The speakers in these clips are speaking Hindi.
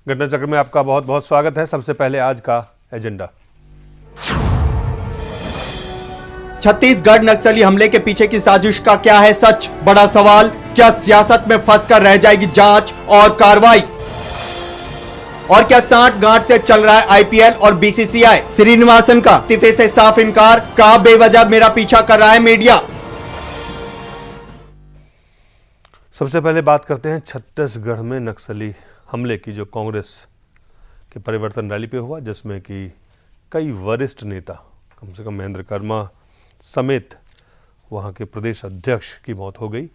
घटना चक्र में आपका बहुत बहुत स्वागत है। सबसे पहले आज का एजेंडा। छत्तीसगढ़ नक्सली हमले के पीछे की साजिश का क्या है सच? बड़ा सवाल। क्या सियासत में फंसकर रह जाएगी जांच और कार्रवाई? और क्या सांठ गांठ से चल रहा है आईपीएल और बीसीसीआई? श्रीनिवासन का इस्तीफे से साफ इनकार। कहा बेवजह मेरा पीछा कर रहा है मीडिया। सबसे पहले बात करते हैं छत्तीसगढ़ में नक्सली हमले की, जो कांग्रेस के परिवर्तन रैली पे हुआ, जिसमें कि कई वरिष्ठ नेता, कम से कम महेंद्र कर्मा समेत वहाँ के प्रदेश अध्यक्ष की मौत हो गई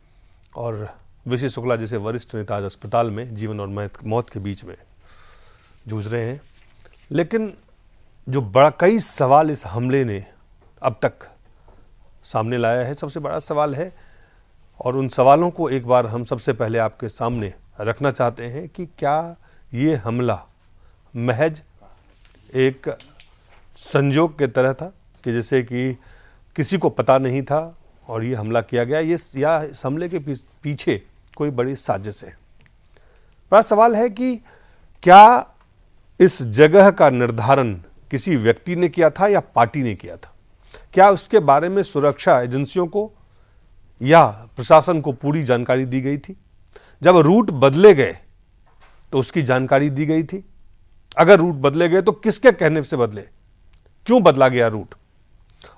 और विजय शुक्ला जैसे वरिष्ठ नेता आज अस्पताल में जीवन और मौत के बीच में जूझ रहे हैं। लेकिन जो बड़ा कई सवाल इस हमले ने अब तक सामने लाया है, सबसे बड़ा सवाल है, और उन सवालों को एक बार हम सबसे पहले आपके सामने रखना चाहते हैं कि क्या ये हमला महज एक संयोग के तरह था कि जैसे कि किसी को पता नहीं था और ये हमला किया गया, या इस हमले के पीछे कोई बड़ी साजिश है। बड़ा सवाल है कि क्या इस जगह का निर्धारण किसी व्यक्ति ने किया था या पार्टी ने किया था? क्या उसके बारे में सुरक्षा एजेंसियों को या प्रशासन को पूरी जानकारी दी गई थी? जब रूट बदले गए तो उसकी जानकारी दी गई थी? अगर रूट बदले गए तो किसके कहने से बदले, क्यों बदला गया रूट?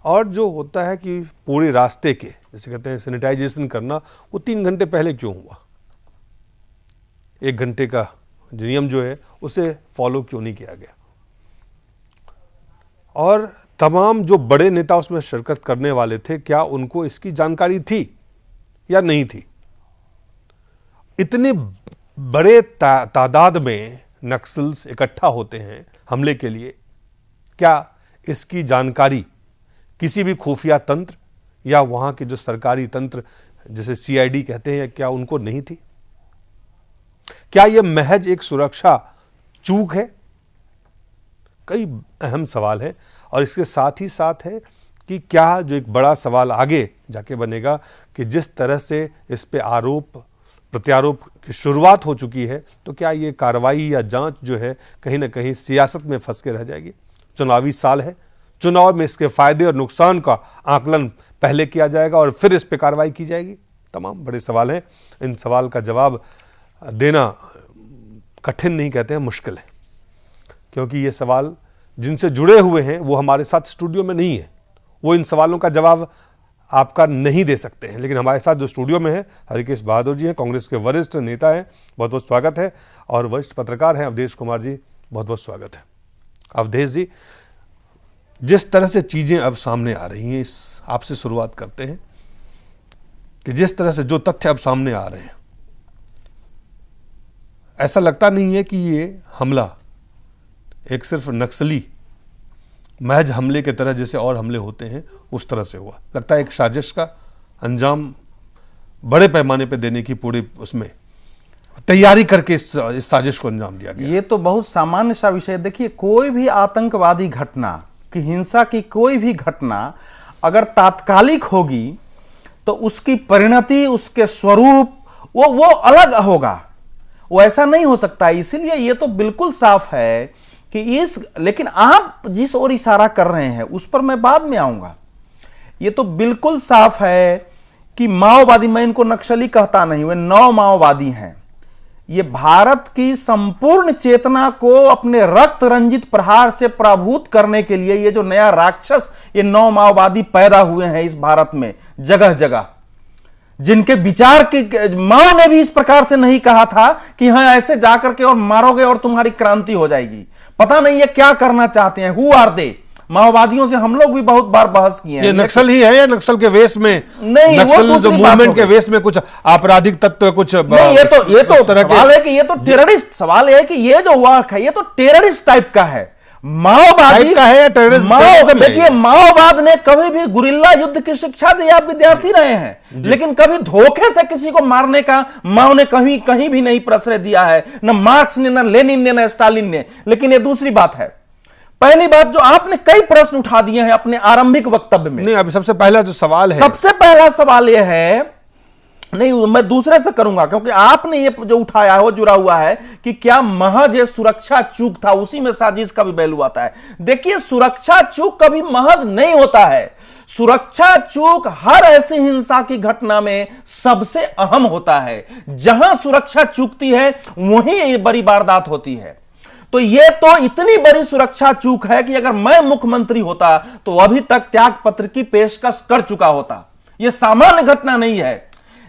और जो होता है कि पूरे रास्ते के, जैसे कहते हैं सैनिटाइजेशन करना, वो 3 घंटे पहले क्यों हुआ? 1 घंटे का नियम जो है उसे फॉलो क्यों नहीं किया गया? और तमाम जो बड़े नेता उसमें शिरकत करने वाले थे, क्या उनको इसकी जानकारी थी या नहीं थी? इतने बड़े तादाद में नक्सल्स इकट्ठा होते हैं हमले के लिए, क्या इसकी जानकारी किसी भी खुफिया तंत्र या वहां के जो सरकारी तंत्र जैसे सीआईडी कहते हैं, क्या उनको नहीं थी? क्या यह महज एक सुरक्षा चूक है? कई अहम सवाल है। और इसके साथ ही साथ है कि क्या जो एक बड़ा सवाल आगे जाके बनेगा कि जिस तरह से इस पे आरोप प्रत्यारोप की शुरुआत हो चुकी है, तो क्या ये कार्रवाई या जांच जो है कहीं ना कहीं सियासत में फंस के रह जाएगी? चुनावी साल है, चुनाव में इसके फायदे और नुकसान का आकलन पहले किया जाएगा और फिर इस पे कार्रवाई की जाएगी। तमाम बड़े सवाल हैं। इन सवाल का जवाब देना कठिन नहीं कहते हैं, मुश्किल है, क्योंकि ये सवाल जिनसे जुड़े हुए हैं वो हमारे साथ स्टूडियो में नहीं है, वो इन सवालों का जवाब आपका नहीं दे सकते हैं। लेकिन हमारे साथ जो स्टूडियो में है हरिकेश बहादुर जी हैं, कांग्रेस के वरिष्ठ नेता हैं, बहुत बहुत स्वागत है। और वरिष्ठ पत्रकार हैं अवधेश कुमार जी, बहुत बहुत स्वागत है। अवधेश जी, जिस तरह से चीजें अब सामने आ रही हैं, इस आपसे शुरुआत करते हैं कि जिस तरह से जो तथ्य अब सामने आ रहे हैं, ऐसा लगता नहीं है कि ये हमला एक सिर्फ नक्सली महज हमले के तरह जैसे और हमले होते हैं उस तरह से हुआ? लगता है एक साजिश का अंजाम बड़े पैमाने पे देने की पूरी उसमें तैयारी करके इस साजिश को अंजाम दिया गया। ये तो बहुत सामान्य सा विषय। देखिए, कोई भी आतंकवादी घटना की, हिंसा की कोई भी घटना अगर तात्कालिक होगी तो उसकी परिणति, उसके स्वरूप वो अलग होगा, वो ऐसा नहीं हो सकता। इसीलिए ये तो बिल्कुल साफ है कि लेकिन आप जिस ओर इशारा कर रहे हैं उस पर मैं बाद में आऊंगा। ये तो बिल्कुल साफ है कि माओवादी, मैं इनको नक्सली कहता नहीं, वे नौ माओवादी हैं। ये भारत की संपूर्ण चेतना को अपने रक्त रंजित प्रहार से पराभूत करने के लिए ये जो नया राक्षस, ये नौ माओवादी पैदा हुए हैं इस भारत में जगह जगह, जिनके विचार की मां ने भी इस प्रकार से नहीं कहा था कि हाँ ऐसे जाकर के और मारोगे और तुम्हारी क्रांति हो जाएगी। पता नहीं ये क्या करना चाहते हैं, हु आर दे। माओवादियों से हम लोग भी बहुत बार बहस किए हैं। ये नक्सल ही है या नक्सल के वेश में? नहीं, नक्सल जो मूवमेंट के वेश में कुछ आपराधिक तत्व, कुछ नहीं, ये तो सवाल है कि ये तो टेररिस्ट, सवाल है कि ये जो वाक है ये तो टेररिस्ट टाइप का है, माओवादी का है या टेररिस्ट? देखिए, माओवाद ने कभी भी गुरिल्ला युद्ध की शिक्षा दी, आप विद्यार्थी रहे हैं, लेकिन कभी धोखे से किसी को मारने का माओ ने कहीं भी नहीं प्रश्रय दिया है, न मार्क्स ने, न लेनिन ने, न स्टालिन ने। लेकिन ये दूसरी बात है। पहली बात, जो आपने कई प्रश्न उठा दिए हैं अपने आरंभिक वक्तव्य में। नहीं, अभी सबसे पहला जो सवाल है, सबसे पहला सवाल यह है नहीं, मैं दूसरे से करूंगा, क्योंकि आपने ये जो उठाया है वो जुड़ा हुआ है कि क्या महज ये सुरक्षा चूक था, उसी में साजिश का भी पहलू आता है। देखिए, सुरक्षा चूक कभी महज नहीं होता है। सुरक्षा चूक हर ऐसी हिंसा की घटना में सबसे अहम होता है। जहां सुरक्षा चूकती है वहीं ये बड़ी वारदात होती है। तो ये तो इतनी बड़ी सुरक्षा चूक है कि अगर मैं मुख्यमंत्री होता तो अभी तक त्याग पत्र की पेशकश कर चुका होता। यह सामान्य घटना नहीं है,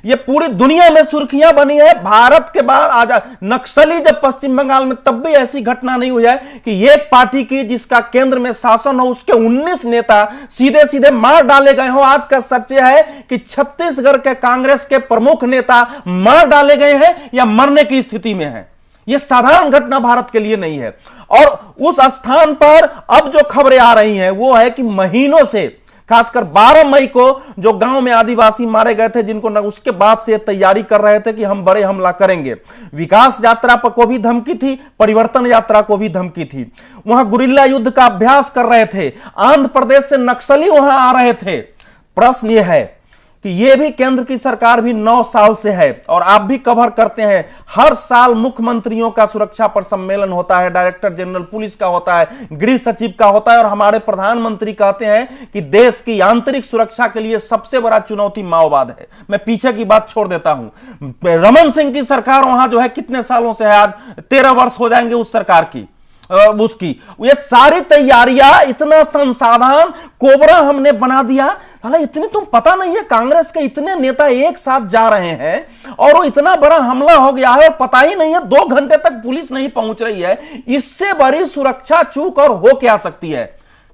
ये पूरी दुनिया में सुर्खियां बनी है। भारत के बाद आजाद नक्सली जब पश्चिम बंगाल में, तब भी ऐसी घटना नहीं हुई है कि एक पार्टी की जिसका केंद्र में शासन हो उसके 19 नेता सीधे सीधे मार डाले गए हो। आज का सच है कि छत्तीसगढ़ के कांग्रेस के प्रमुख नेता मार डाले गए हैं या मरने की स्थिति में है। यह साधारण घटना भारत के लिए नहीं है। और उस स्थान पर अब जो खबरें आ रही हैं वो है कि महीनों से, खासकर 12 मई को जो गांव में आदिवासी मारे गए थे, जिनको उसके बाद से तैयारी कर रहे थे कि हम बड़े हमला करेंगे। विकास यात्रा पर को भी धमकी थी, परिवर्तन यात्रा को भी धमकी थी। वहां गुरिल्ला युद्ध का अभ्यास कर रहे थे। आंध्र प्रदेश से नक्सली वहां आ रहे थे। प्रश्न यह है कि यह भी केंद्र की सरकार भी 9 साल से है, और आप भी कवर करते हैं। हर साल मुख्यमंत्रियों का सुरक्षा पर सम्मेलन होता है, डायरेक्टर जनरल पुलिस का होता है, गृह सचिव का होता है, और हमारे प्रधानमंत्री कहते हैं कि देश की आंतरिक सुरक्षा के लिए सबसे बड़ा चुनौती माओवाद है। मैं पीछे की बात छोड़ देता हूं। रमन सिंह की सरकार वहां जो है कितने सालों से है, आज 13 वर्ष हो जाएंगे उस सरकार की, उसकी ये सारी तैयारियां, इतना संसाधन कोबरा हमने बना दिया। हालांकि इतनी तुम पता नहीं है, कांग्रेस के इतने नेता एक साथ जा रहे हैं और वो इतना बड़ा हमला हो गया है और पता ही नहीं है, 2 घंटे तक पुलिस नहीं पहुंच रही है। इससे बड़ी सुरक्षा चूक और हो क्या सकती है?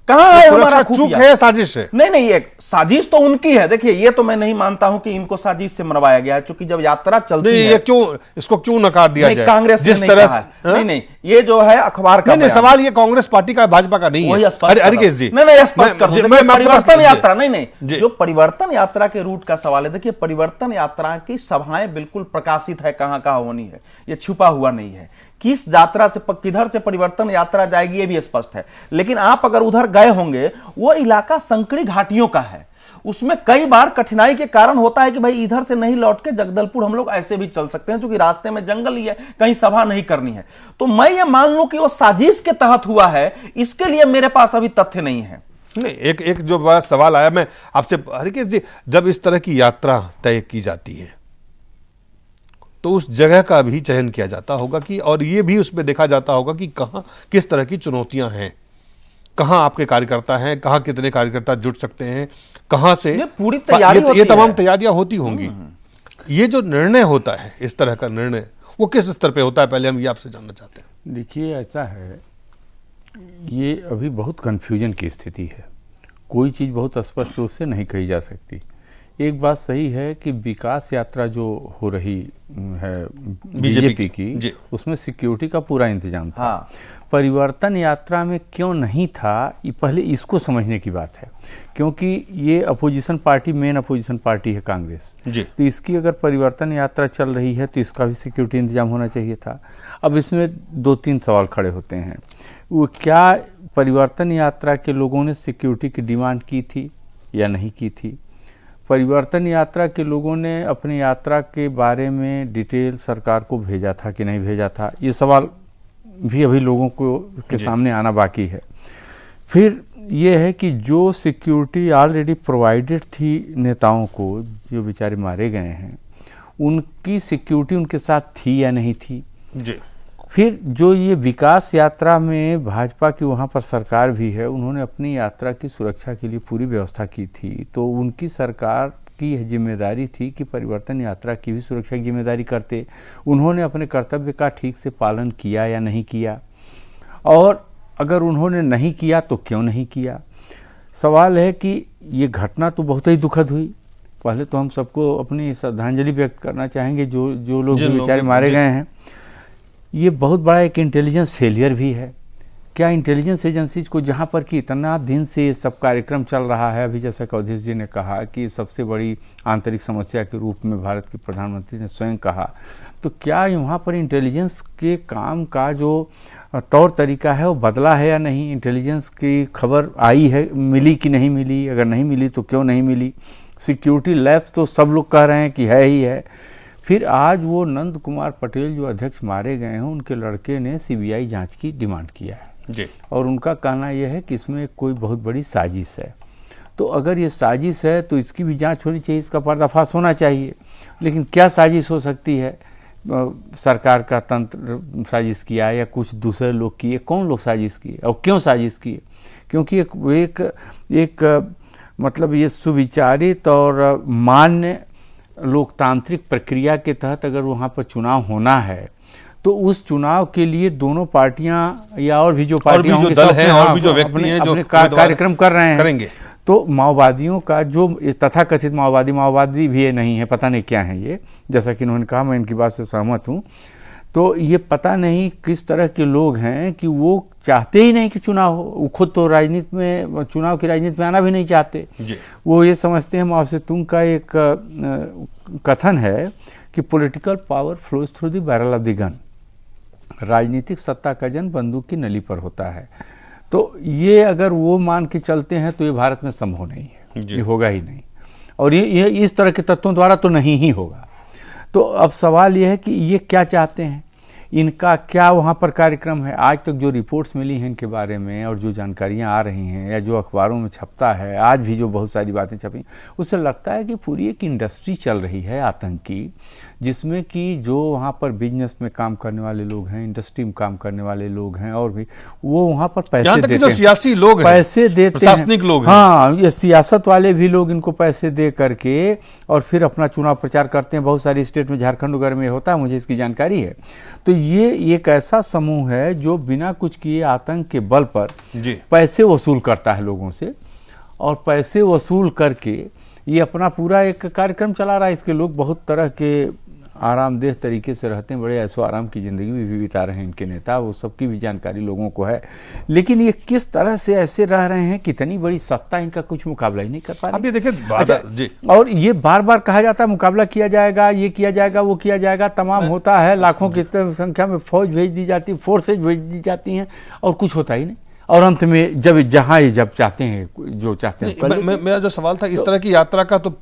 कहां है हमारा चूक है, साजिश है? नहीं, एक साजिश तो उनकी है। देखिए, ये तो मैं नहीं मानता हूं कि इनको साजिश से मरवाया गया है, क्योंकि जब यात्रा चलती है, ये क्यों, इसको क्यों नकार दिया जाए? कांग्रेस जिस तरह से नहीं, ये जो है अखबार का नहीं, सवाल ये कांग्रेस पार्टी का, भाजपा का नहीं है। हरकेश जी, नहीं, स्पष्ट कर दूं, परिवर्तन यात्रा नहीं, जो परिवर्तन यात्रा के रूट का सवाल है। देखिए, परिवर्तन यात्रा की सभाएं बिल्कुल प्रकाशित है, कहां कहां होनी है, ये छुपा हुआ नहीं है। किस यात्रा से, किधर से परिवर्तन यात्रा जाएगी ये भी स्पष्ट है। लेकिन आप अगर उधर गए होंगे, वो इलाका संकरी घाटियों का है, उसमें कई बार कठिनाई के कारण होता है कि भाई इधर से नहीं लौट के जगदलपुर हम लोग ऐसे भी चल सकते हैं, क्योंकि रास्ते में जंगल ही है, कहीं सभा नहीं करनी है। तो मैं ये मान लूं कि वो साजिश के तहत हुआ है, इसके लिए मेरे पास अभी तथ्य नहीं है। नहीं, एक जो बड़ा सवाल आया मैं आपसे, हरकेश जी, जब इस तरह की यात्रा तय की जाती है तो उस जगह का भी चयन किया जाता होगा कि, और ये भी उसमें देखा जाता होगा कि कहां किस तरह की चुनौतियां हैं, कहां आपके कार्यकर्ता हैं, कहां कितने कार्यकर्ता जुट सकते हैं, कहां से पूरी तैयारी ये तमाम तैयारियां होती होंगी। ये जो निर्णय होता है, इस तरह का निर्णय, वो किस स्तर पे होता है, पहले हम ये आपसे जानना चाहते हैं। देखिए, ऐसा है, ये अभी बहुत कन्फ्यूजन की स्थिति है, कोई चीज़ बहुत स्पष्ट रूप से नहीं कही जा सकती। एक बात सही है कि विकास यात्रा जो हो रही है बीजेपी की, उसमें सिक्योरिटी का पूरा इंतजाम था। हाँ। परिवर्तन यात्रा में क्यों नहीं था, ये पहले इसको समझने की बात है, क्योंकि ये opposition party, main opposition party है कांग्रेस जी। तो इसकी अगर परिवर्तन यात्रा चल रही है तो इसका भी सिक्योरिटी इंतजाम होना चाहिए था। अब इसमें 2-3 सवाल खड़े होते हैं। वो क्या परिवर्तन यात्रा के लोगों ने सिक्योरिटी की डिमांड की थी या नहीं की थी? परिवर्तन यात्रा के लोगों ने अपनी यात्रा के बारे में डिटेल सरकार को भेजा था कि नहीं भेजा था? ये सवाल भी अभी लोगों को के सामने आना बाकी है। फिर ये है कि जो सिक्योरिटी ऑलरेडी प्रोवाइडेड थी नेताओं को, जो बेचारे मारे गए हैं, उनकी सिक्योरिटी उनके साथ थी या नहीं थी जी। फिर जो ये विकास यात्रा में भाजपा की वहाँ पर सरकार भी है, उन्होंने अपनी यात्रा की सुरक्षा के लिए पूरी व्यवस्था की थी, तो उनकी सरकार की यह जिम्मेदारी थी कि परिवर्तन यात्रा की भी सुरक्षा की जिम्मेदारी करते। उन्होंने अपने कर्तव्य का ठीक से पालन किया या नहीं किया, और अगर उन्होंने नहीं किया तो क्यों नहीं किया? सवाल है कि ये घटना तो बहुत ही दुखद हुई। पहले तो हम सबको अपनी श्रद्धांजलि व्यक्त करना चाहेंगे जो लोग बेचारे मारे गए हैं। ये बहुत बड़ा एक इंटेलिजेंस फेलियर भी है। क्या इंटेलिजेंस एजेंसीज को, जहाँ पर कि इतना दिन से ये सब कार्यक्रम चल रहा है, अभी जैसा कौधेश जी ने कहा कि सबसे बड़ी आंतरिक समस्या के रूप में भारत के प्रधानमंत्री ने स्वयं कहा, तो क्या वहाँ पर इंटेलिजेंस के काम का जो तौर तरीका है वो बदला है या नहीं? इंटेलिजेंस की खबर आई है, मिली कि नहीं मिली? अगर नहीं मिली तो क्यों नहीं मिली? सिक्योरिटी लैप्स तो सब लोग कह रहे हैं कि है ही है। फिर आज वो नंद कुमार पटेल जो अध्यक्ष मारे गए हैं, उनके लड़के ने सीबीआई जांच की डिमांड किया है जी। और उनका कहना यह है कि इसमें कोई बहुत बड़ी साजिश है। तो अगर ये साजिश है तो इसकी भी जांच होनी चाहिए, इसका पर्दाफाश होना चाहिए। लेकिन क्या साजिश हो सकती है? सरकार का तंत्र साजिश किया है या कुछ दूसरे लोग किए? कौन लोग साजिश किए और क्यों साजिश किए? क्योंकि एक मतलब ये सुविचारित और मान्य लोकतांत्रिक प्रक्रिया के तहत अगर वहाँ पर चुनाव होना है तो उस चुनाव के लिए दोनों पार्टियां या और भी जो पार्टियां और भी जो दल हैं और भी जो व्यक्ति हैं जो कार्यक्रम कर रहे हैं करेंगे, तो माओवादियों का जो तथाकथित माओवादी भी ये नहीं है, पता नहीं क्या है ये, जैसा कि इन्होंने कहा, मैं इनकी बात से सहमत हूँ। तो ये पता नहीं किस तरह के लोग हैं कि वो चाहते ही नहीं कि चुनाव हो। वो खुद तो राजनीति में, चुनाव की राजनीति में आना भी नहीं चाहते जी। वो ये समझते हैं, माओ से तुंग का एक कथन है कि political power flows through the barrel of the gun, राजनीतिक सत्ता का जन्म बंदूक की नली पर होता है। तो ये अगर वो मान के चलते हैं तो ये भारत में संभव नहीं है, ये होगा ही नहीं, और ये इस तरह के तत्वों द्वारा तो नहीं ही होगा। तो अब सवाल ये है कि ये क्या चाहते हैं, इनका क्या वहाँ पर कार्यक्रम है। आज तक जो रिपोर्ट्स मिली हैं इनके बारे में और जो जानकारियाँ आ रही हैं या जो अखबारों में छपता है, आज भी जो बहुत सारी बातें छपी, उससे लगता है कि पूरी एक इंडस्ट्री चल रही है आतंक की, जिसमें कि जो वहाँ पर बिजनेस में काम करने वाले लोग हैं, इंडस्ट्री में काम करने वाले लोग हैं, और भी वो वहाँ पर पैसे देते हैं, जो सियासी लोग हैं, पैसे देते हैं, प्रशासनिक लोग हैं, हाँ, ये सियासत वाले भी लोग इनको पैसे दे करके और फिर अपना चुनाव प्रचार करते हैं। बहुत सारी स्टेट में, झारखंड वगैरह में होता है, मुझे इसकी जानकारी है। तो ये एक ऐसा समूह है जो बिना कुछ किए आतंक के बल पर पैसे वसूल करता है लोगों से, और पैसे वसूल करके ये अपना पूरा एक कार्यक्रम चला रहा है। इसके लोग बहुत तरह के आरामदेह तरीके से रहते हैं, बड़े ऐसो आराम की ज़िंदगी भी बिता रहे हैं इनके नेता, वो सबकी भी जानकारी लोगों को है। लेकिन ये किस तरह से ऐसे रह रहे हैं, कितनी बड़ी सत्ता, इनका कुछ मुकाबला ही नहीं कर पा रही। अब ये देखिए जी। और ये बार बार कहा जाता है मुकाबला किया जाएगा, ये किया जाएगा, वो किया जाएगा, तमाम होता है, लाखों की संख्या में फौज भेज दी जाती, फोर्सेज भेज दी जाती हैं, और कुछ होता ही नहीं। और अंत में जब चाहते हैं, जो चाहते हैं। मेरा जो सवाल था, इस तरह की यात्रा का तो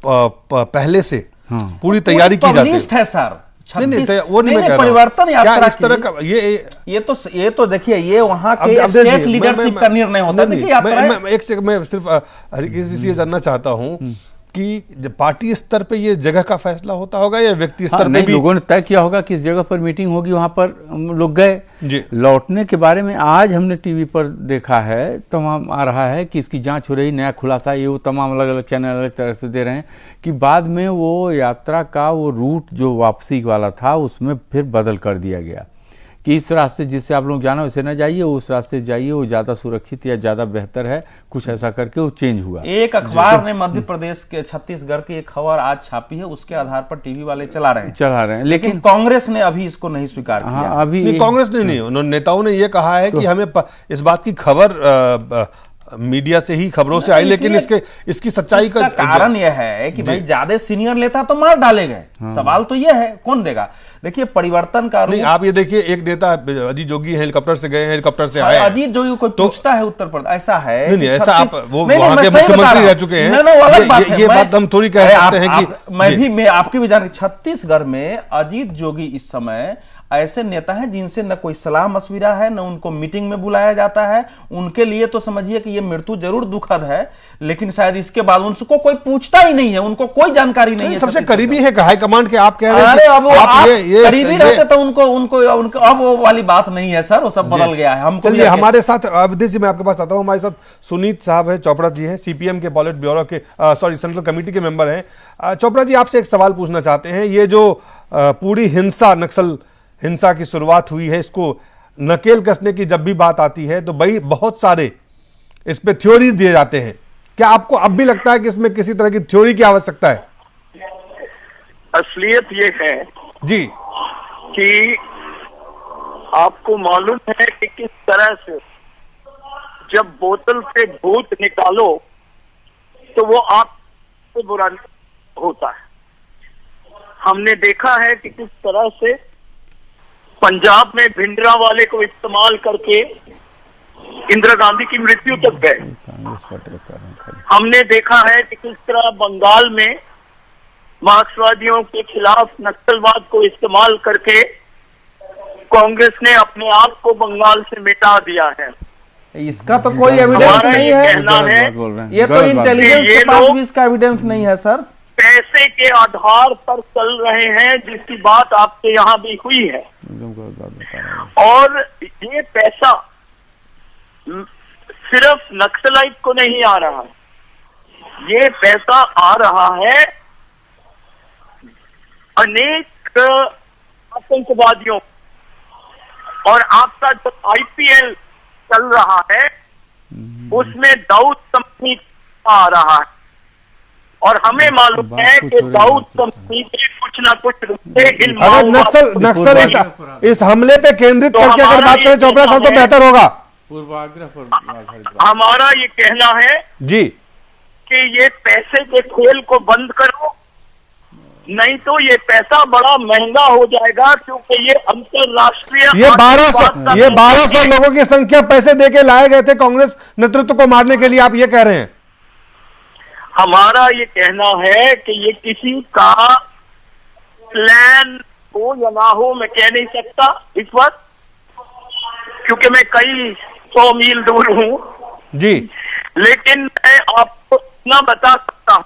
पहले से पूरी तैयारी की जाती है सर। वो नहीं, मैं परिवर्तन यात्रा इस तरह का ये तो देखिए, ये वहां के स्टेट लीडरशिप का निर्णय होता है। देखिए मैं सिर्फ हरिकिसी से जानना चाहता हूं कि जब पार्टी स्तर पे ये जगह का फैसला होता होगा या व्यक्ति स्तर पे भी लोगों ने तय किया होगा कि इस जगह पर मीटिंग होगी, वहां पर लोग गए। लौटने के बारे में आज हमने टीवी पर देखा है, तमाम आ रहा है कि इसकी जांच हो रही, नया खुलासा, ये वो तमाम अलग अलग चैनल अलग तरह से दे रहे हैं कि बाद में वो यात्रा का वो रूट जो वापसी वाला था उसमें फिर बदल कर दिया गया कि इस रास्ते जिससे आप लोग जाना वैसे न जाइए, उस रास्ते जाइए, वो ज़्यादा सुरक्षित या ज़्यादा बेहतर है, कुछ ऐसा करके वो चेंज हुआ। एक अखबार ने मध्य प्रदेश के छत्तीसगढ़ की एक खबर आज छापी है, उसके आधार पर टीवी वाले चला रहे हैं, लेकिन कांग्रेस ने अभी इसको नहीं स्वीकार किया। अभी कांग्रेस ने नहीं, उन्होंने नेताओं ने ये कहा है कि हमें इस बात की खबर मीडिया से ही, खबरों से आई, लेकिन इसकी सच्चाई का कारण यह है कि भाई ज्यादा सीनियर लेता तो मार डाले गए। सवाल तो यह है कौन देगा। देखिए परिवर्तन का नहीं, आप ये देखिए, एक नेता अजीत जोगी हेलीकॉप्टर से गए, हेलीकॉप्टर से आए। अजीत जोगी को पूछता है उत्तर प्रदेश, ऐसा है नहीं, ऐसा आप वो वहां के मुख्यमंत्री रह चुके हैं, ये बात हम थोड़ी कह सकते हैं कि मैं आपकी भी जान, छत्तीसगढ़ में अजीत जोगी इस समय ऐसे नेता हैं जिनसे न कोई सलाह मशविरा है, न उनको मीटिंग में बुलाया जाता है। उनके लिए तो समझिए कि ये मृत्यु जरूर दुखद है, लेकिन शायद इसके बाद उनको कोई पूछता ही नहीं है, उनको कोई जानकारी नहीं है। सबसे करीबी है हाई कमांड के, आप कह रहे हैं अब करीबी रहते तो उनको अब वो वाली बात नहीं है सर, वो सब बदल गया है। हम चलिए हमारे साथ विदेश जी, मैं आपके पास आता हूं, हमारे साथ सुनीत साहब है, चोपड़ा जी हैं, सीपीएम के पॉलिट ब्यूरो के सेंट्रल कमेटी के मेंबर हैं। चोपड़ा जी, आपसे एक सवाल पूछना चाहते हैं, ये जो पूरी नक्सल हिंसा की शुरुआत हुई है, इसको नकेल कसने की जब भी बात आती है तो भाई बहुत सारे इस पे थ्योरी दिए जाते हैं। क्या आपको अब भी लगता है कि इसमें किसी तरह की थ्योरी की आवश्यकता है? असलियत ये है जी कि आपको मालूम है कि किस तरह से जब बोतल से भूत निकालो तो वो आपसे बुरा होता है। हमने देखा है कि किस तरह से पंजाब में भिंडरा वाले को इस्तेमाल करके इंदिरा गांधी की मृत्यु तक गए। हमने देखा है कि किस तरह बंगाल में मार्क्सवादियों के खिलाफ नक्सलवाद को इस्तेमाल करके कांग्रेस ने अपने आप को बंगाल से मिटा दिया है। इसका तो कोई एविडेंस नहीं है, कहना है ये तो इंटेलिजेंस के पास भी इसका एविडेंस नहीं है सर। पैसे के आधार पर चल रहे हैं, जिसकी बात आपके यहाँ भी हुई है। और ये पैसा सिर्फ नक्सलाइट को नहीं आ रहा, ये पैसा आ रहा है अनेक आतंकवादियों। और आपका जो आईपीएल चल रहा है उसमें दाऊद कंपनी आ रहा है, और हमें मालूम है कि दाऊद कंपनी के कुछ ना कुछ रुपए इन नक्सल इस हमले पे केंद्रित करके अगर बात करें चोपड़ा साहब तो बेहतर होगा। हमारा ये कहना है जी कि ये पैसे के खेल को बंद करो, नहीं तो ये पैसा बड़ा महंगा हो जाएगा, क्योंकि ये अंतरराष्ट्रीय ये 1200 लोगों की संख्या पैसे देके लाए गए थे कांग्रेस नेतृत्व को मारने के लिए, आप ये कह रहे हैं। हमारा ये कहना है कि ये किसी का प्लान हो या ना हो मैं कह नहीं सकता इस वक्त, क्योंकि मैं कई 100 मील दूर हूं जी, लेकिन मैं आपको इतना बता सकता हूं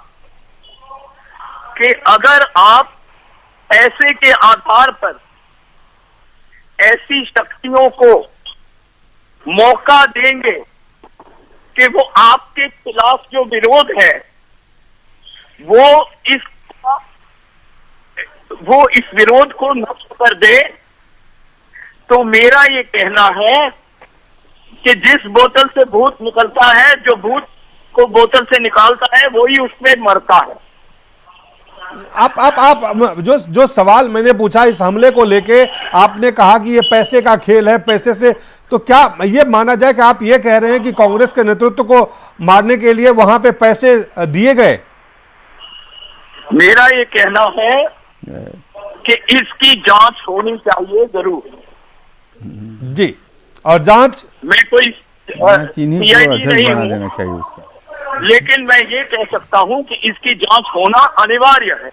कि अगर आप पैसे के आधार पर ऐसी शक्तियों को मौका देंगे कि वो आपके खिलाफ जो विरोध है वो इस विरोध को नष्ट कर दे, तो मेरा ये कहना है कि जिस बोतल से भूत निकलता है, जो भूत को बोतल से निकालता है वही उसमें मरता है। आप जो सवाल मैंने पूछा इस हमले को लेके, आपने कहा कि ये पैसे का खेल है, पैसे से, तो क्या ये माना जाए कि आप ये कह रहे हैं कि कांग्रेस के नेतृत्व को मारने के लिए वहां पे पैसे दिए गए? मेरा ये कहना है कि इसकी जांच होनी चाहिए जरूर जी, और जांच मैं कोई सीआईडी नहीं हूं, लेकिन मैं ये कह सकता हूं कि इसकी जांच होना अनिवार्य है।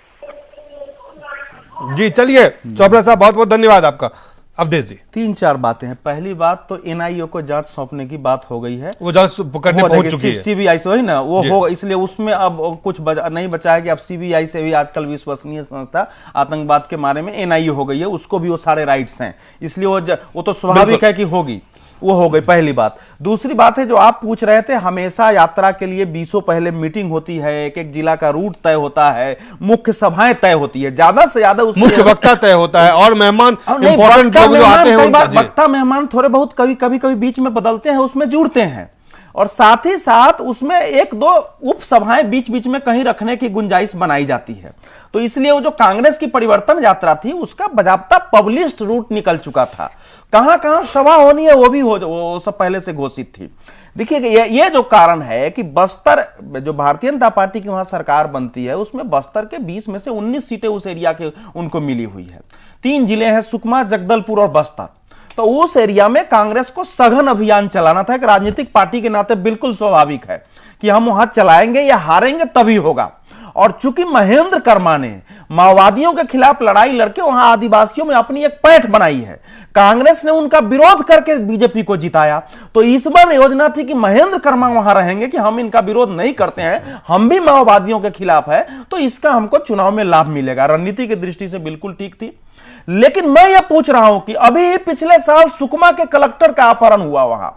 जी चलिए चोपड़ा साहब, बहुत बहुत धन्यवाद आपका। अवधेश जी, 3-4 बातें हैं। पहली बात तो एनआईए को जांच सौंपने की बात हो गई है, वो जांच करने पहुंच चुकी है, सीबीआई से, वही ना वो होगा, इसलिए उसमें अब कुछ नहीं बचा है कि अब सीबीआई से भी आजकल विश्वसनीय संस्था आतंकवाद के बारे में एनआईए हो गई है, उसको भी वो सारे राइट्स हैं, इसलिए वो तो स्वाभाविक है कि होगी, वो हो गई पहली बात। दूसरी बात है जो आप पूछ रहे थे, हमेशा यात्रा के लिए 20 पहले मीटिंग होती है, एक एक जिला का रूट तय होता है, मुख्य सभाएं तय होती है, ज्यादा से ज्यादा मुख्य वक्ता तय होता है, और मेहमान इंपॉर्टेंट लोग जो आते हैं, वक्ता मेहमान थोड़े बहुत कभी बीच में बदलते हैं, उसमें जुड़ते हैं, और साथ ही साथ उसमें 1-2 उप सभाएं बीच बीच में कहीं रखने की गुंजाइश बनाई जाती है। तो इसलिए वो जो कांग्रेस की परिवर्तन यात्रा थी उसका बाकायदा पब्लिश्ड रूट निकल चुका था, कहां कहां सभा होनी है वो सब पहले से घोषित थी। देखिए ये जो कारण है कि बस्तर, जो भारतीय जनता पार्टी की वहां सरकार बनती है, उसमें बस्तर के 20 में से 19 सीटें उस एरिया के उनको मिली हुई है। 3 जिले हैं, सुकमा, जगदलपुर और बस्तर। तो उस एरिया में कांग्रेस को सघन अभियान चलाना था, एक राजनीतिक पार्टी के नाते बिल्कुल स्वाभाविक है कि हम वहां चलाएंगे या हारेंगे तभी होगा। और चूंकि महेंद्र कर्मा ने माओवादियों के खिलाफ लड़ाई लड़के वहां आदिवासियों में अपनी एक पैठ बनाई है, कांग्रेस ने उनका विरोध करके बीजेपी को जिताया, तो इस बार योजना थी कि महेंद्र कर्मा वहां रहेंगे कि हम इनका विरोध नहीं करते हैं, हम भी माओवादियों के खिलाफ है, तो इसका हमको चुनाव में लाभ मिलेगा। रणनीति की दृष्टि से बिल्कुल ठीक थी। लेकिन मैं यह पूछ रहा हूं कि अभी पिछले साल सुकमा के कलेक्टर का अपहरण हुआ वहां,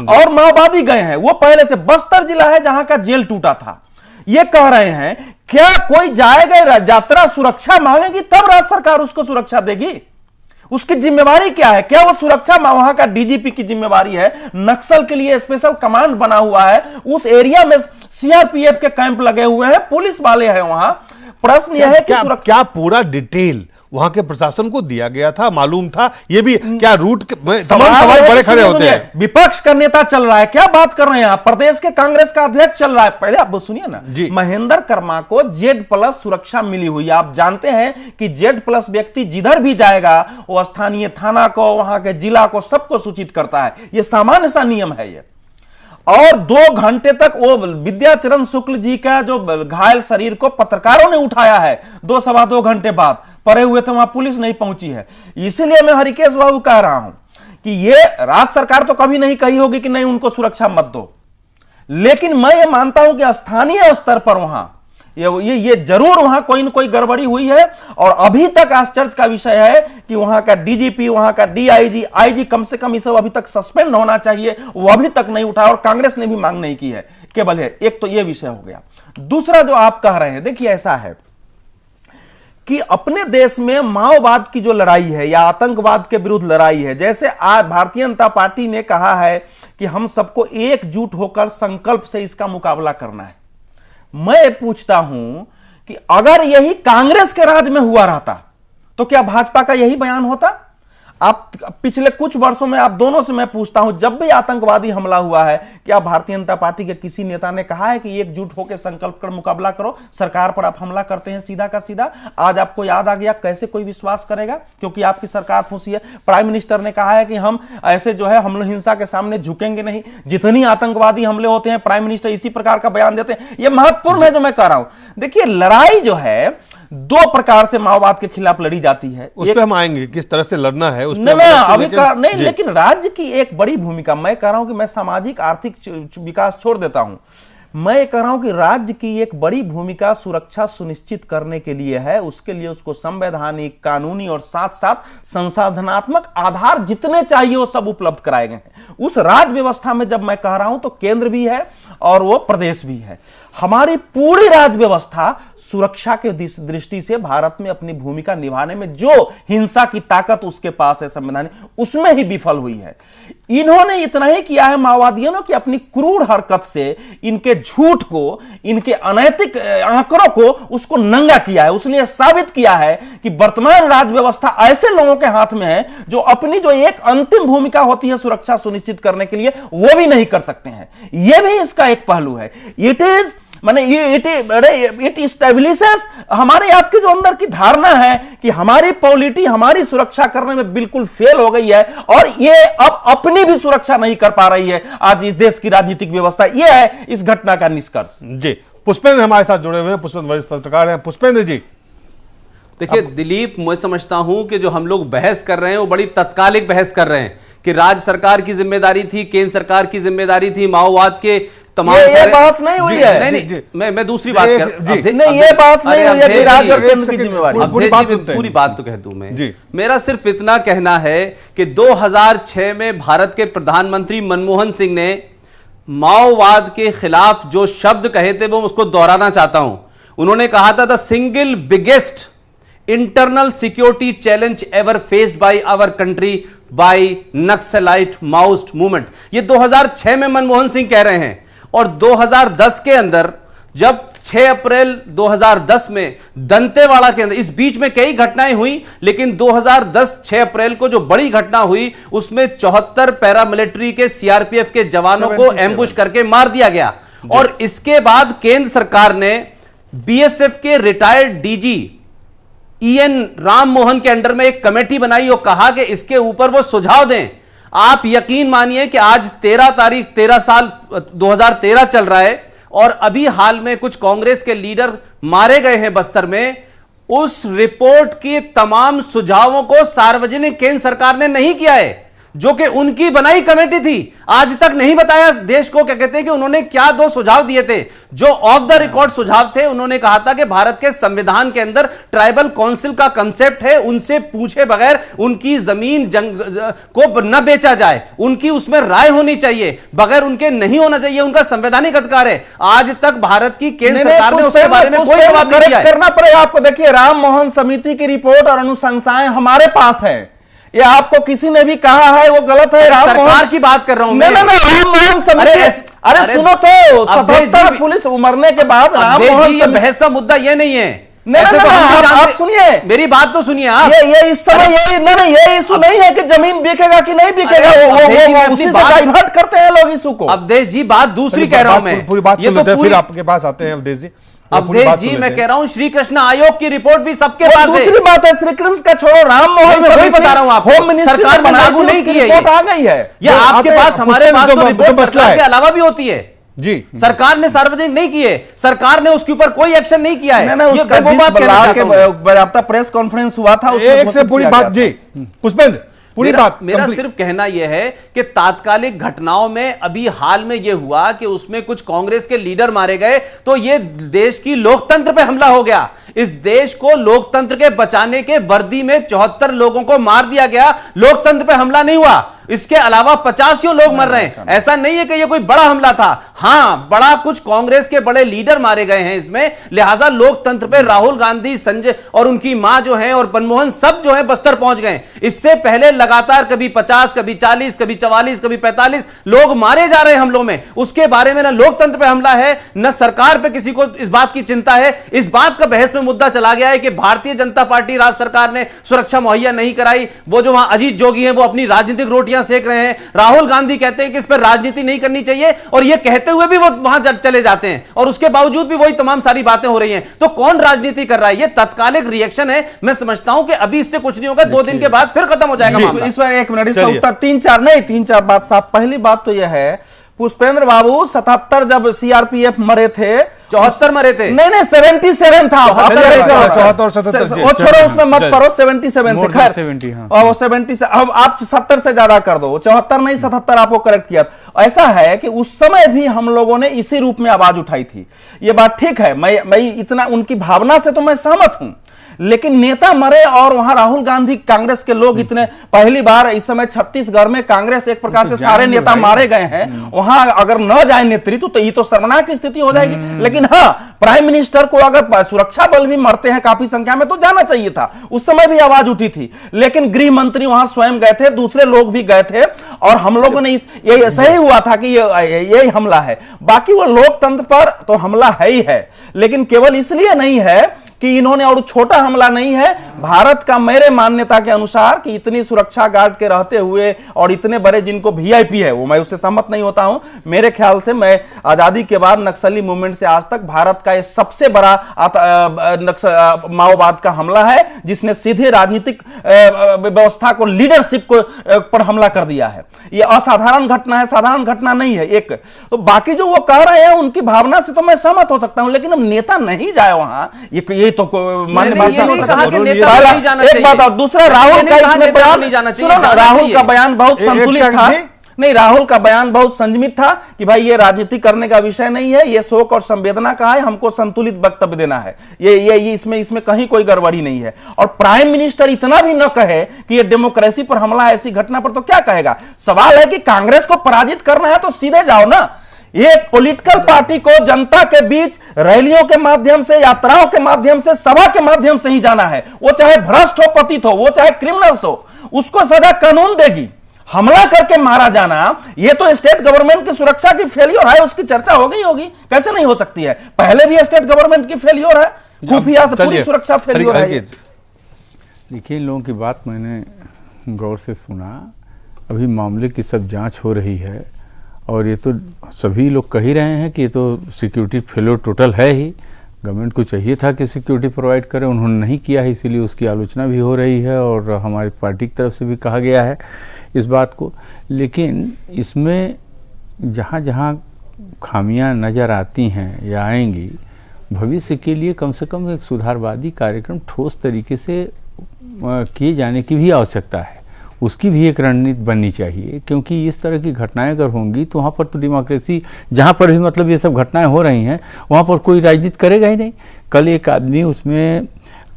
और माओवादी गए हैं, वो पहले से बस्तर जिला है जहां का जेल टूटा था। ये कह रहे हैं क्या कोई जाएगा यात्रा सुरक्षा मांगेगी तब राज्य सरकार उसको सुरक्षा देगी? उसकी जिम्मेवारी क्या है? क्या वो सुरक्षा वहां का डीजीपी की जिम्मेवारी है? नक्सल के लिए स्पेशल कमांड बना हुआ है, उस एरिया में सीआरपीएफ के कैंप लगे हुए हैं, पुलिस वाले हैं वहां। प्रश्न यह है कि क्या पूरा डिटेल वहां के प्रशासन को दिया गया था, मालूम था? ये भी क्या रूट तमाम सवाल बड़े खड़े होते हैं। विपक्ष का नेता चल रहा है, क्या बात कर रहे हैं आप? प्रदेश के कांग्रेस का अध्यक्ष चल रहा है। पहले आप सुनिए ना, महेंद्र कर्मा को Z+ सुरक्षा मिली हुई है। आप जानते हैं कि Z+ व्यक्ति जिधर भी जाएगा वो स्थानीय थाना को, वहां के जिला को, सबको सूचित करता है, ये सामान्य सा नियम है ये। और 2 घंटे तक वो विद्याचरण शुक्ल जी का जो घायल शरीर को पत्रकारों ने उठाया है 2-2.25 घंटे बाद, पड़े हुए थे, वहां पुलिस नहीं पहुंची है। इसीलिए मैं हरिकेश बाबू कह रहा हूं कि ये राज्य सरकार तो कभी नहीं कही होगी कि नहीं उनको सुरक्षा मत दो, लेकिन मैं ये मानता हूं कि स्थानीय स्तर पर वहां ये जरूर वहां कोई न कोई गड़बड़ी हुई है। और अभी तक आश्चर्य का विषय है कि वहां का डीजीपी, वहां का डीआईजी, आईजी, कम से कम ये सब अभी तक सस्पेंड होना चाहिए, वो अभी तक नहीं उठा और कांग्रेस ने भी मांग नहीं की है। केवल है एक तो ये विषय हो गया। दूसरा जो आप कह रहे हैं, देखिए ऐसा है कि अपने देश में माओवाद की जो लड़ाई है या आतंकवाद के विरुद्ध लड़ाई है, जैसे आज भारतीय जनता पार्टी ने कहा है कि हम सबको एकजुट होकर संकल्प से इसका मुकाबला करना है। मैं पूछता हूं कि अगर यही कांग्रेस के राज में हुआ रहता तो क्या भाजपा का यही बयान होता? आप पिछले कुछ वर्षों में आप दोनों से मैं पूछता हूं, जब भी आतंकवादी हमला हुआ है, क्या भारतीय जनता पार्टी के किसी नेता ने कहा है कि एकजुट होकर संकल्प कर मुकाबला करो, सरकार पर आप हमला करते हैं सीधा का सीधा? आज आपको याद आ गया, कैसे कोई विश्वास करेगा? क्योंकि आपकी सरकार फंसी है। प्राइम मिनिस्टर ने कहा है कि हम ऐसे जो है हम हिंसा के सामने झुकेंगे नहीं, जितनी आतंकवादी हमले होते हैं प्राइम मिनिस्टर इसी प्रकार का बयान देते हैं। यह महत्वपूर्ण है जो मैं कह रहा हूं। देखिए, लड़ाई जो है 2 प्रकार से माओवाद के खिलाफ लड़ी जाती है। उस पर हम आएंगे, किस तरह से लड़ना है उस पर नहीं, लेकिन राज्य की एक बड़ी भूमिका, मैं कह रहा हूं कि मैं सामाजिक आर्थिक विकास छोड़ देता हूं, मैं कह रहा हूं कि राज्य की एक बड़ी भूमिका सुरक्षा सुनिश्चित करने के लिए है। उसके लिए उसको संवैधानिक, कानूनी और साथ साथ संसाधनात्मक आधार जितने चाहिए वो सब उपलब्ध कराए गए हैं। उस राज्य व्यवस्था में जब मैं कह रहा हूं तो केंद्र भी है और वो प्रदेश भी है। हमारी पूरी राज्य व्यवस्था सुरक्षा के दृष्टि से भारत में अपनी भूमिका निभाने में जो हिंसा की ताकत उसके पास है संवैधानिक, उसमें ही विफल हुई है। इन्होंने इतना ही किया है माओवादियों ने कि अपनी क्रूर हरकत से इनके झूठ को, इनके अनैतिक आंकड़ों को उसको नंगा किया है। उसने यह साबित किया है कि वर्तमान राज्य व्यवस्था ऐसे लोगों के हाथ में है जो अपनी जो एक अंतिम भूमिका होती है सुरक्षा सुनिश्चित करने के लिए, वो भी नहीं कर सकते हैं। यह भी इसका एक पहलू है। इट इस्टेब्लिशेस हमारे आपके जो अंदर की धारणा है कि हमारी पॉलिटी हमारी सुरक्षा करने में बिल्कुल फेल हो गई है और ये अब अपनी भी सुरक्षा नहीं कर पा रही है आज इस देश की राजनीतिक व्यवस्था। ये है इस घटना का निष्कर्ष। जी, पुष्पेंद्र हमारे साथ जुड़े हुए हैं। पुष्पेंद्र वरिष्ठ पत्रकार हैं। पुष्पेंद्र जी, देखिए दिलीप, मैं समझता हूं कि जो हम लोग बहस कर रहे हैं वो बड़ी तत्कालिक बहस कर रहे हैं कि राज्य सरकार की जिम्मेदारी थी, केंद्र सरकार की जिम्मेदारी थी, माओवाद के तमाम ये बात नहीं हुई है। नहीं, मैं दूसरी बात कर नहीं, ये बात नहीं हुई है। राज्य और केंद्र की जिम्मेदारी, पूरी बात तो कह दूं मैं। मेरा सिर्फ इतना कहना है कि 2006 में भारत के प्रधानमंत्री मनमोहन सिंह ने माओवाद के खिलाफ जो शब्द कहे थे वो उसको दोहराना चाहता हूं। उन्होंने कहा था the single biggest internal security challenge ever faced by our country by Naxalite Maoist movement. ये 2006 में मनमोहन सिंह कह रहे हैं और 2010 के अंदर जब 6 अप्रैल 2010 में दंतेवाड़ा के अंदर, इस बीच में कई घटनाएं हुई, लेकिन 2010 6 अप्रैल को जो बड़ी घटना हुई उसमें 74 पैरामिलिट्री के सीआरपीएफ के जवानों को एम्बुश करके मार दिया गया। और इसके बाद केंद्र सरकार ने बीएसएफ के retired DG E N Ram Mohan के अंडर में एक कमेटी बनाई और कहा कि इसके ऊपर वो सुझाव दें। आप यकीन मानिए कि आज 13 साल 2013 चल रहा है और अभी हाल में कुछ कांग्रेस के लीडर मारे गए हैं बस्तर में। उस रिपोर्ट के तमाम सुझावों को सार्वजनिक केंद्र सरकार ने नहीं किया है, जो कि उनकी बनाई कमेटी थी। आज तक नहीं बताया देश को, क्या कहते हैं कि उन्होंने क्या 2 सुझाव दिए थे जो ऑफ द रिकॉर्ड सुझाव थे। उन्होंने कहा था कि भारत के संविधान के अंदर ट्राइबल काउंसिल का कंसेप्ट है, उनसे पूछे बगैर उनकी जमीन को न बेचा जाए, उनकी उसमें राय होनी चाहिए, बगैर उनके नहीं होना चाहिए, उनका संवैधानिक अधिकार है। आज तक भारत की केंद्र सरकार ने उसके बारे में कोई जवाब नहीं दिया है। करना पड़ेगा आपको। देखिए, राम मोहन समिति की रिपोर्ट और अनुशंसाएं हमारे पास है। ये आपको किसी ने भी कहा है वो गलत है। राम सरकार की बात कर रहा हूं मैं। राम मोहन समिति, अरे सुनो तो, 77 पुलिस मरने के बाद राम मोहन, ये बहस का मुद्दा ये नहीं है। आप सुनिए, मेरी बात तो सुनिए आप। ये इस समय ये इशू नहीं है कि जमीन बिकेगा कि नहीं बिकेगा, वो उसी से डाइवर्ट करते हैं लोग इशू को। अवधेश जी, बात दूसरी कह रहा हूं मैं, पूरी बात सुन लेते हैं, फिर आपके पास आते हैं अवधेश जी। अवधेश जी, मैं कह रहा हूं श्री कृष्ण आयोग की रिपोर्ट भी सबके पास है। दूसरी बात है, श्री कृष्ण का छोड़ो, राम मोहन वही बता रहा हूं आपको, होम मिनिस्ट्री सरकार ने लागू नहीं की है, रिपोर्ट आ गई है। या आपके पास, हमारे पास तो रिपोर्ट सरकार के अलावा भी होती है जी। सरकार ने सार्वजनिक नहीं की है, सरकार ने उसके ऊपर कोई एक्शन नहीं किया है। ये वो बात कहना प्रेस कॉन्फ्रेंस हुआ था, एक से पूरी बात जी पुष्पेंद्र, पूरी बात मेरा सिर्फ कहना यह है कि तात्कालिक घटनाओं में अभी हाल में यह हुआ कि उसमें कुछ कांग्रेस के लीडर मारे गए, तो यह देश की लोकतंत्र पे हमला हो गया। इस देश को लोकतंत्र के बचाने के वर्दी में 74 लोगों को मार दिया गया, लोकतंत्र पे हमला नहीं हुआ। इसके अलावा 50 लोग मर रहे हैं। ऐसा नहीं है कि यह कोई बड़ा हमला था। हां, बड़ा कुछ कांग्रेस के बड़े लीडर मारे गए हैं इसमें, लिहाजा लोकतंत्र पे राहुल गांधी, संजय और उनकी मां जो है और मनमोहन सब जो है बस्तर पहुंच गए। इससे पहले लगातार कभी 50, कभी 40, कभी 44, कभी 45 लोग मारे जा रहे हैं हमलों में। उसके बारे में न लोकतंत्र पे हमला है, न सरकार पे किसी को इस बात की चिंता है। इस बात का बहस में मुद्दा चला गया है कि भारतीय जनता पार्टी, राज्य सरकार ने सुरक्षा मुहैया नहीं कराई। वो जो वहां अजीत जोगी हैं वो अपनी राजनीतिक रोटियां सेक रहे हैं। राहुल गांधी कहते हैं कि इस पर राजनीति नहीं करनी चाहिए, और ये कहते हुए भी वो वहां चले जाते हैं, और उसके बावजूद भी वही तमाम सारी बातें हो रही हैं। तो कौन राजनीति कर रहा है? ये तत्कालिक रिएक्शन है। मैं समझता हूं कि अभी इससे कुछ नहीं होगा, 2 दिन के बाद फिर खत्म हो जाएगा मामला। इस एक मिनट, इसका उत्तर 3-4 बात साहब। पहली बात तो यह है, पुष्पेंद्र बाबू 77 जब सीआरपीएफ मरे थे, 74 मरे थे। नहीं 77 था। 74 77 वो छोड़ो, उसमें मत पढ़ो, 77 थे। खैर 70, हाँ। और वो 70 से अब आप 70 से ज्यादा कर दो, 74 नहीं 77 आपको करेक्ट किया। ऐसा है कि उस समय भी हम लोगों ने इसी रूप में आवाज उठाई थी। ये बात ठीक है, मैं इतना उनकी भावना से तो मैं सहमत हूं, लेकिन नेता मरे और वहां राहुल गांधी, कांग्रेस के लोग इतने, पहली बार इस समय छत्तीसगढ़ में कांग्रेस एक प्रकार से सारे नेता मारे गए हैं, वहां अगर न जाए नेतृत्व तो ये तो शर्मनाक स्थिति हो जाएगी। लेकिन हाँ, प्राइम मिनिस्टर को अगर सुरक्षा बल भी मरते हैं काफी संख्या में तो जाना चाहिए था। उस समय भी आवाज उठी थी, लेकिन गृह मंत्री वहां स्वयं गए थे, दूसरे लोग भी गए थे, और हम लोगों ने ये ऐसा ही हुआ था कि यही हमला है। बाकी वो लोकतंत्र पर तो हमला है ही है, लेकिन केवल इसलिए नहीं है कि इन्होंने, और छोटा हमला नहीं है। भारत का मेरे मान्यता के अनुसार कि इतनी सुरक्षा गार्ड के रहते हुए और इतने बड़े जिनको वीआईपी है, वो मैं उससे सहमत नहीं होता हूं। मेरे ख्याल से मैं आजादी के बाद नक्सली मूवमेंट से आज तक भारत का ये सबसे बड़ा माओवाद का हमला है, जिसने सीधे राजनीतिक व्यवस्था को, लीडरशिप को पर हमला कर दिया है। ये असाधारण घटना है, साधारण घटना नहीं है। एक तो बाकी जो वो कह रहे हैं उनकी भावना से तो मैं सहमत हो सकता हूं, लेकिन अब नेता नहीं जाए वहां, ये तो मान्य बात नहीं। एक बात और दूसरा, राहुल का इसमें बयान नहीं जाना चाहिए। राहुल का बयान बहुत संतुलित था। नहीं, राहुल का बयान बहुत संयमित था कि भाई ये राजनीति करने का विषय नहीं है, ये शोक और संवेदना का है, हमको संतुलित वक्तव्य देना है। ये इसमें कहीं कोई गड़बड़ी नहीं है। और प्राइम मिनिस्टर इतना भी न कहे कि ये डेमोक्रेसी पर हमला है, ऐसी घटना पर तो क्या कहेगा। सवाल है कि कांग्रेस को पराजित करना है तो सीधे जाओ ना। ये पॉलिटिकल पार्टी को जनता के बीच रैलियों के माध्यम से, यात्राओं के माध्यम से, सभा के माध्यम से ही जाना है। वो चाहे भ्रष्ट हो, पतित हो, वो चाहे क्रिमिनल्स हो, उसको सजा कानून देगी। हमला करके मारा जाना, ये तो स्टेट गवर्नमेंट की सुरक्षा की फेलियर है, उसकी चर्चा हो गई होगी, कैसे नहीं हो सकती है। पहले भी स्टेट गवर्नमेंट की फेलियर है, खुफिया से पूरी सुरक्षा फेलियर है। देखिए, इन लोगों की बात मैंने गौर से सुना। अभी मामले की सब जांच हो रही है, और ये तो सभी लोग कह ही रहे हैं कि ये तो सिक्योरिटी फेलियर टोटल है ही। गवर्नमेंट को चाहिए था कि सिक्योरिटी प्रोवाइड करे, उन्होंने नहीं किया है, इसीलिए उसकी आलोचना भी हो रही है, और हमारी पार्टी की तरफ से भी कहा गया है इस बात को। लेकिन इसमें जहाँ जहाँ खामियां नज़र आती हैं या आएंगी, भविष्य के लिए कम से कम एक सुधारवादी कार्यक्रम ठोस तरीके से किए जाने की भी आवश्यकता है। उसकी भी एक रणनीति बननी चाहिए, क्योंकि इस तरह की घटनाएं अगर होंगी तो वहाँ पर तो डेमोक्रेसी, जहाँ पर भी मतलब ये सब घटनाएं हो रही हैं, वहाँ पर कोई राजनीति करेगा ही नहीं। कल एक आदमी उसमें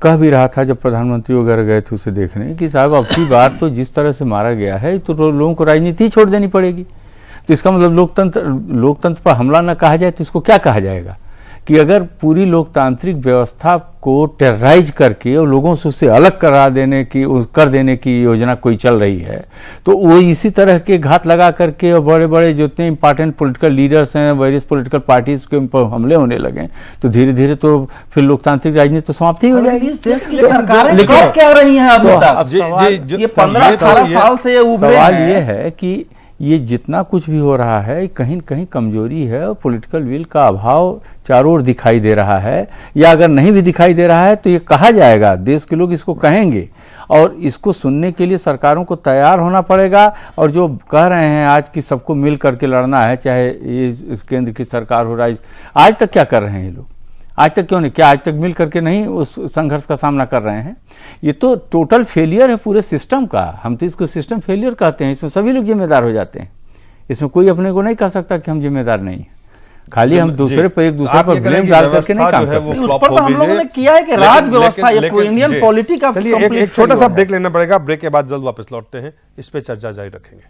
कह भी रहा था, जब प्रधानमंत्री वगैरह गए थे उसे देखने, कि साहब अब की बार तो जिस तरह से मारा गया है तो लोगों को राजनीति ही छोड़ देनी पड़ेगी। तो इसका मतलब लोकतंत्र पर हमला न कहा जाए तो इसको क्या कहा जाएगा? कि अगर पूरी लोकतांत्रिक व्यवस्था को टेरराइज करके और लोगों से उससे अलग कर देने की योजना कोई चल रही है, तो वो इसी तरह के घात लगा करके और बड़े बड़े जितने इंपॉर्टेंट पॉलिटिकल लीडर्स हैं, वेरियस पॉलिटिकल पार्टीज के ऊपर हमले होने लगे, तो धीरे धीरे तो फिर लोकतांत्रिक राजनीति तो समाप्त ही हो जाएगी। लेकिन क्या रही है अब तक, ये 15-18 साल से सवाल ये है कि ये जितना कुछ भी हो रहा है कहीं कहीं कमजोरी है और पॉलिटिकल विल का अभाव चारों ओर दिखाई दे रहा है, या अगर नहीं भी दिखाई दे रहा है तो ये कहा जाएगा, देश के लोग इसको कहेंगे और इसको सुनने के लिए सरकारों को तैयार होना पड़ेगा। और जो कह रहे हैं आज कि सबको मिल करके लड़ना है, चाहे ये इस केंद्र की सरकार हो रहा है, आज तक क्या कर रहे हैं ये लोग? आज तक क्यों नहीं? क्या आज तक मिल करके नहीं उस संघर्ष का सामना कर रहे हैं? ये तो टोटल फेलियर है पूरे सिस्टम का। हम तो इसको सिस्टम फेलियर कहते हैं। इसमें सभी लोग जिम्मेदार हो जाते हैं। इसमें कोई अपने को नहीं कह सकता कि हम जिम्मेदार नहीं हैं। खाली हम दूसरे पर एक दूसरे पर ब्लेम डाल करके नहीं काम करते। उस पर तो हम लोगों ने किया है कि राज व्यवस्था, ये इंडियन पॉलिटिक्स का एक छोटा सा ब्रेक लेना पड़ेगा। ब्रेक के बाद जल्द वापस लौटते हैं, इस पे चर्चा जारी रखेंगे।